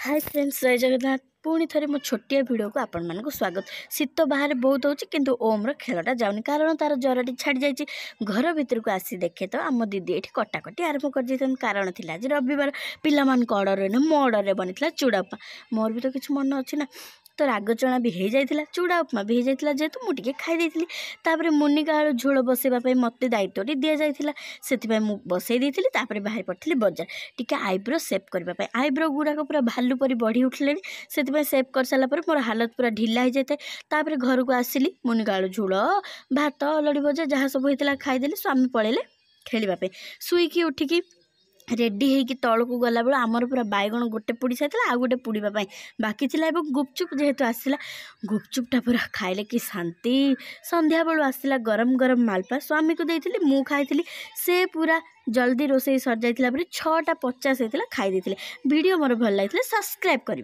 Hi friends, जय जगन्नाथ। पुणी थे मो छोटिया भिडियो को आपण मानक स्वागत। शीत बाहर बहुत होची किंतु ओम्र खेलटा जाऊनी कारण तार जरटी छाड़ी जाइए। घर भितर को आसी देखे तो आम दीदी ये कटाकटी आरंभ कर कारण थिला आज रविवार पिलामान ऑर्डर न मो ऑर्डर बनी चूड़ा उपमा। मोर भी तो किसी मन अच्छी ना, तो राग चना भी हो जाता, चूड़ा उपमा भी हो जाता, जेहेतु मुझे खाई तापर मुनिका आलू झोल बसैवाई मत दायित्व दि जाता से बसई देती बाहर पड़ी बजार टी आईब्रो सेप करने। आईब्रो गुड़ाक पूरा भालू परी बढ़ी उठिले से सेप कर सारापर मोर हालत पूरा ढिला हो जाए। तापर घर को आसिली मुनिका आलू झोल भात अलड़ी भजा जहाँ सब होता खाईदेली। स्वामी पलैले खेलवाई शुईकी उठिकी रेडी होगी तौक को गला बेल आमर पूरा बैगण गोटे पुड़ी सारी आउ गोटे पुड़ापी बाकी थी। गुपचुप जेहेतु आसला गुपचुपटा पूरा खाइले कि शांति। संध्या बेलू आसला गरम गरम मालपा स्वामी को देती मु खाई से पूरा जल्दी रोसे सर जाइला 6:50 होता खाई वीडियो मोर भल लगे सब्सक्राइब करें।